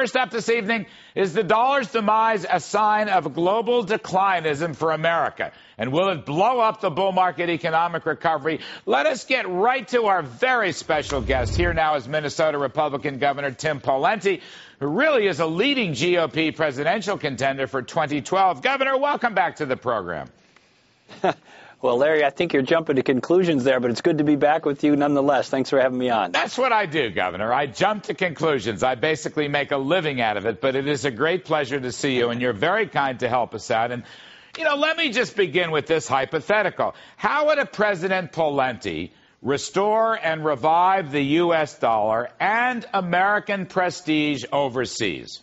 First up this evening, is the dollar's demise a sign of global declinism for America? And will it blow up the bull market economic recovery? Let us get right to our very special guest. Here now is Minnesota Republican Governor Tim Pawlenty, who really is a leading GOP presidential contender for 2012. Governor, welcome back to the program. Well, Larry, I think you're jumping to conclusions there, but it's good to be back with you nonetheless. Thanks for having me on. That's what I do, Governor. I jump to conclusions. I basically make a living out of it, but it is a great pleasure to see you, and you're very kind to help us out. And, you know, let me just begin with this hypothetical. How would a President Pawlenty restore and revive the U.S. dollar and American prestige overseas?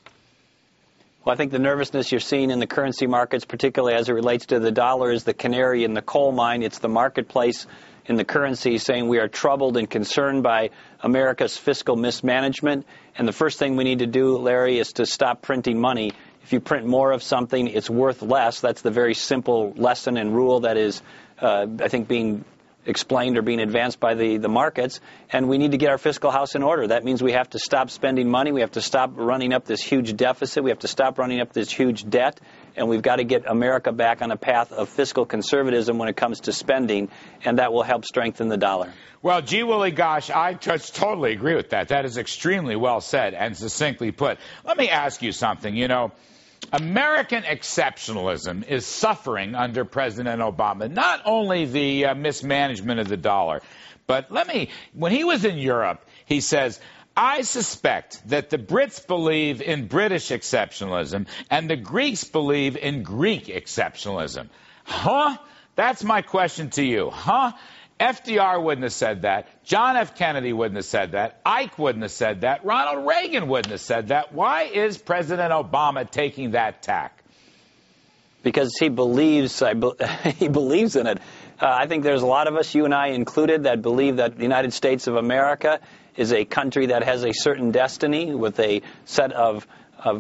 Well, I think the nervousness you're seeing in the currency markets, particularly as it relates to the dollar, is the canary in the coal mine. It's the marketplace in the currency saying we are troubled and concerned by America's fiscal mismanagement. And the first thing we need to do, Larry, is to stop printing money. If you print more of something, it's worth less. That's the very simple lesson and rule that is, I think, being explained or being advanced by the markets, and we need to get our fiscal house in order. That means we have to stop spending money, we have to stop running up this huge deficit, we have to stop running up this huge debt, and we've got to get America back on a path of fiscal conservatism when it comes to spending, and that will help strengthen the dollar. Well, gee willy gosh, I just totally agree with that. That is extremely well said and succinctly put. Let me ask you something. You know, American exceptionalism is suffering under President Obama. Not only the mismanagement of the dollar, but when he was in Europe, he says, I suspect that the Brits believe in British exceptionalism and the Greeks believe in Greek exceptionalism. Huh? That's my question to you. Huh? FDR wouldn't have said that. John F. Kennedy wouldn't have said that. Ike wouldn't have said that. Ronald Reagan wouldn't have said that. Why is President Obama taking that tack? Because he believes he believes in it. I think there's a lot of us, you and I included, that believe that the United States of America is a country that has a certain destiny with a set of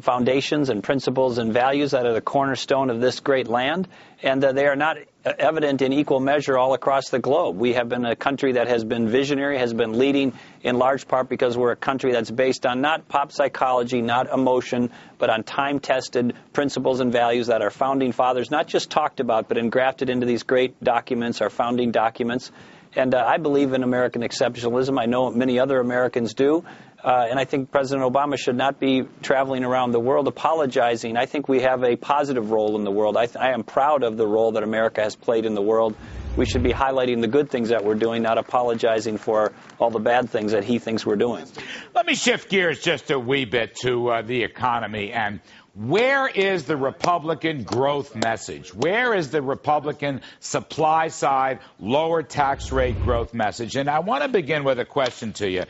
foundations and principles and values that are the cornerstone of this great land, and they are not evident in equal measure all across the globe. We have been a country that has been visionary, has been leading in large part because we're a country that's based on not pop psychology, not emotion, but on time-tested principles and values that our founding fathers not just talked about, but engrafted into these great documents, our founding documents. And I believe in American exceptionalism. I know many other Americans do. And I think President Obama should not be traveling around the world apologizing. I think we have a positive role in the world. I am proud of the role that America has played in the world. We should be highlighting the good things that we're doing, not apologizing for all the bad things that he thinks we're doing. Let me shift gears just a wee bit to the economy. And where is the Republican growth message? Where is the Republican supply side, lower tax rate growth message? And I want to begin with a question to you.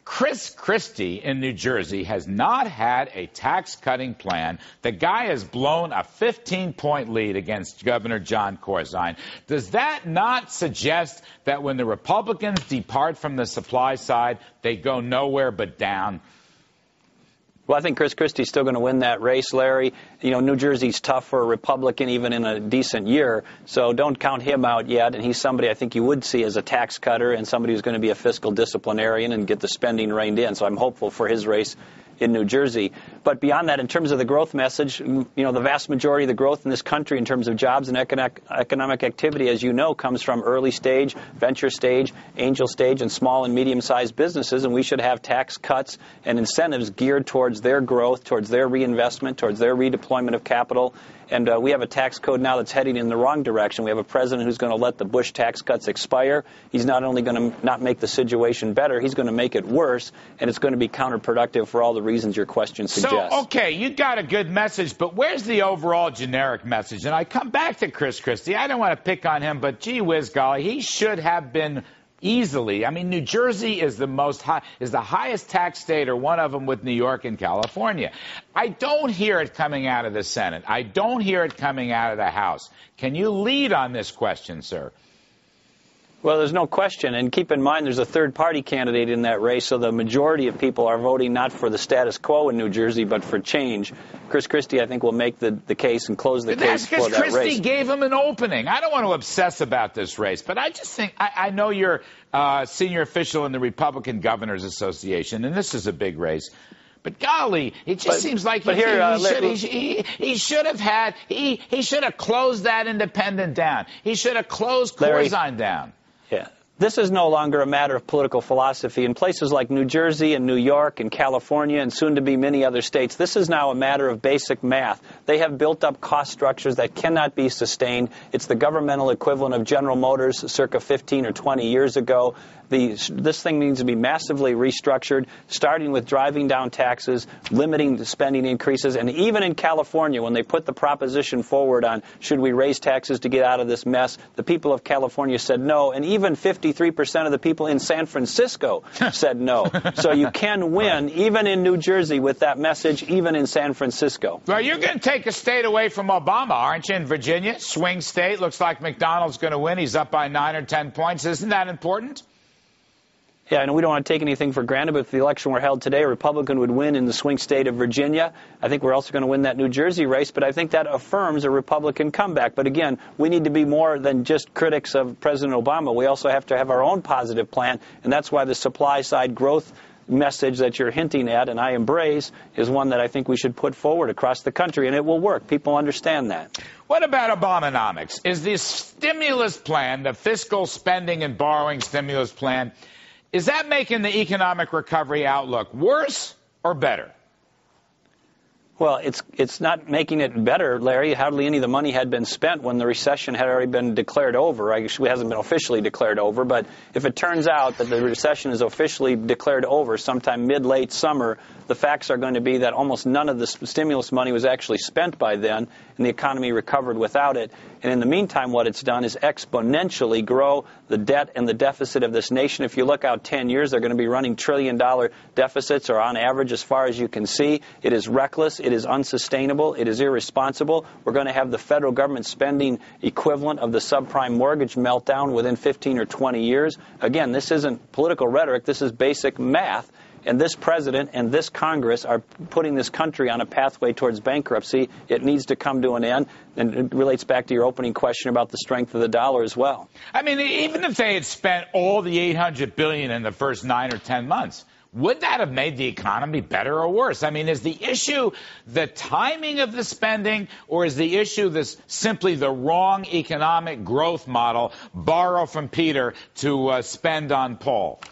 Chris Christie in New Jersey has not had a tax-cutting plan. The guy has blown a 15-point lead against Governor John Corzine. Does that not suggest that when the Republicans depart from the supply side, they go nowhere but down? Well, I think Chris Christie's still going to win that race, Larry. You know, New Jersey's tough for a Republican even in a decent year, so don't count him out yet. And he's somebody I think you would see as a tax cutter and somebody who's going to be a fiscal disciplinarian and get the spending reined in. So I'm hopeful for his race in New Jersey. But beyond that, in terms of the growth message, you know, the vast majority of the growth in this country in terms of jobs and economic activity, as you know, comes from early stage, venture stage, angel stage, and small and medium-sized businesses. And we should have tax cuts and incentives geared towards their growth, towards their reinvestment, towards their redeployment of capital. And we have a tax code now that's heading in the wrong direction. We have a president who's going to let the Bush tax cuts expire. He's not only going to not make the situation better, he's going to make it worse, and it's going to be counterproductive for all the reasons your question suggests. So, okay, you got a good message, but where's the overall generic message? And I come back to Chris Christie. I don't want to pick on him, but gee whiz golly, he should have been easily. I mean, New Jersey is the highest tax state, or one of them, with New York and California. I don't hear it coming out of the Senate. I don't hear it coming out of the House. Can you lead on this question, sir? Well, there's no question. And keep in mind, there's a third-party candidate in that race, so the majority of people are voting not for the status quo in New Jersey, but for change. Chris Christie, I think, will make the case and close the case for that race. Because Christie gave him an opening. I don't want to obsess about this race, but I just think, I know you're a senior official in the Republican Governors Association, and this is a big race. But golly, it just seems like he should have closed that independent down. He should have closed Corzine down. Yeah. This is no longer a matter of political philosophy. In places like New Jersey and New York and California and soon to be many other states, this is now a matter of basic math. They have built up cost structures that cannot be sustained. It's the governmental equivalent of General Motors circa 15 or 20 years ago. This thing needs to be massively restructured, starting with driving down taxes, limiting the spending increases, and even in California, when they put the proposition forward on should we raise taxes to get out of this mess, the people of California said no, and even 53% of the people in San Francisco said no. So you can win, even in New Jersey, with that message, even in San Francisco. Well, you're going to take a state away from Obama, aren't you, in Virginia? Swing state. Looks like McDonald's going to win. He's up by 9 or 10 points. Isn't that important? Yeah, and we don't want to take anything for granted, but if the election were held today, a Republican would win in the swing state of Virginia. I think we're also going to win that New Jersey race, but I think that affirms a Republican comeback. But again, we need to be more than just critics of President Obama. We also have to have our own positive plan, and that's why the supply-side growth message that you're hinting at, and I embrace, is one that I think we should put forward across the country, and it will work. People understand that. What about Obamonomics? Is the stimulus plan, the fiscal spending and borrowing stimulus plan, is that making the economic recovery outlook worse or better? Well, it's not making it better, Larry. Hardly any of the money had been spent when the recession had already been declared over. I guess it hasn't been officially declared over, but if it turns out that the recession is officially declared over sometime mid-late summer, the facts are going to be that almost none of the stimulus money was actually spent by then, and the economy recovered without it. And in the meantime, what it's done is exponentially grow the debt and the deficit of this nation. If you look out 10 years, they're going to be running trillion-dollar deficits, or on average, as far as you can see. It is reckless. It is unsustainable. It is irresponsible. We're going to have the federal government spending equivalent of the subprime mortgage meltdown within 15 or 20 years. Again, this isn't political rhetoric. This is basic math. And this president and this Congress are putting this country on a pathway towards bankruptcy. It needs to come to an end. And it relates back to your opening question about the strength of the dollar as well. I mean, even if they had spent all the $800 billion in the first 9 or 10 months, would that have made the economy better or worse? I mean, is the issue the timing of the spending, or is the issue this simply the wrong economic growth model, borrow from Peter to spend on Paul?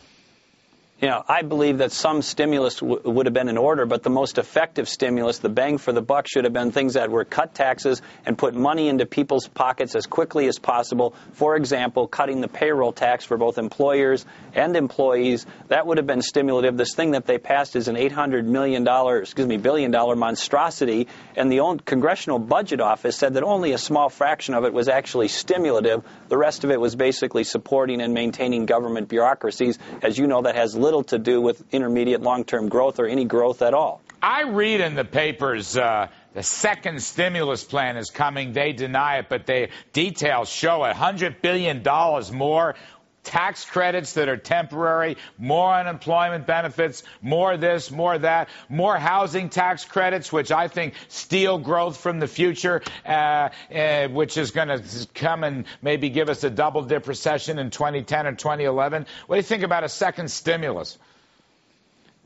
You know, I believe that some stimulus would have been in order, but the most effective stimulus, the bang for the buck, should have been things that were cut taxes and put money into people's pockets as quickly as possible. For example, cutting the payroll tax for both employers and employees. That would have been stimulative. This thing that they passed is an $800 billion monstrosity, and the own Congressional Budget Office said that only a small fraction of it was actually stimulative. The rest of it was basically supporting and maintaining government bureaucracies. As you know, that has little to do with intermediate long-term growth or any growth at all. I read in the papers the second stimulus plan is coming. They deny it, but the details show $100 billion more tax credits that are temporary, more unemployment benefits, more this, more that, more housing tax credits, which I think steal growth from the future, which is going to come and maybe give us a double-dip recession in 2010 or 2011. What do you think about a second stimulus?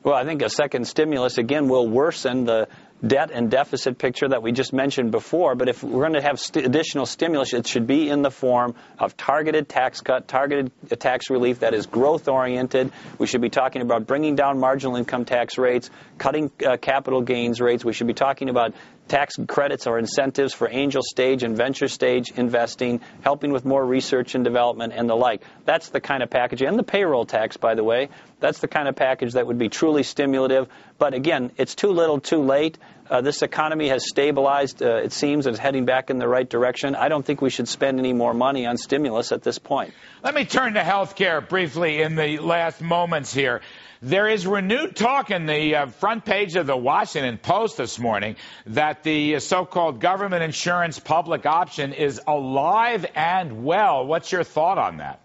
Well, I think a second stimulus, again, will worsen the debt and deficit picture that we just mentioned before. But if we're going to have additional stimulus, it should be in the form of targeted tax cut, targeted tax relief that is growth-oriented. We should be talking about bringing down marginal income tax rates, cutting capital gains rates. We should be talking about tax credits or incentives for angel stage and venture stage investing, helping with more research and development and the like. That's the kind of package. And the payroll tax, by the way, that's the kind of package that would be truly stimulative. But again, it's too little, too late. This economy has stabilized. It seems it's heading back in the right direction. I don't think we should spend any more money on stimulus at this point. Let me turn to health care briefly in the last moments here. There is renewed talk in the front page of the Washington Post this morning that the so-called government insurance public option is alive and well. What's your thought on that?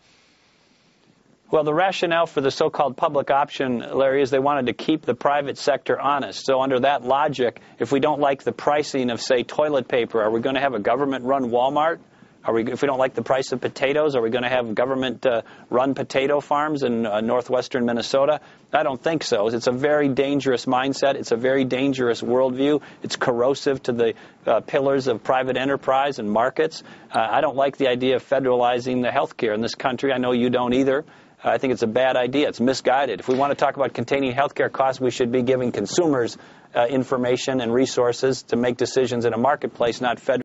Well, the rationale for the so-called public option, Larry, is they wanted to keep the private sector honest. So under that logic, if we don't like the pricing of, say, toilet paper, are we going to have a government-run Walmart? If we don't like the price of potatoes, are we going to have government-run potato farms in northwestern Minnesota? I don't think so. It's a very dangerous mindset. It's a very dangerous worldview. It's corrosive to the pillars of private enterprise and markets. I don't like the idea of federalizing the health care in this country. I know you don't either. I think it's a bad idea. It's misguided. If we want to talk about containing healthcare costs, we should be giving consumers information and resources to make decisions in a marketplace, not federal.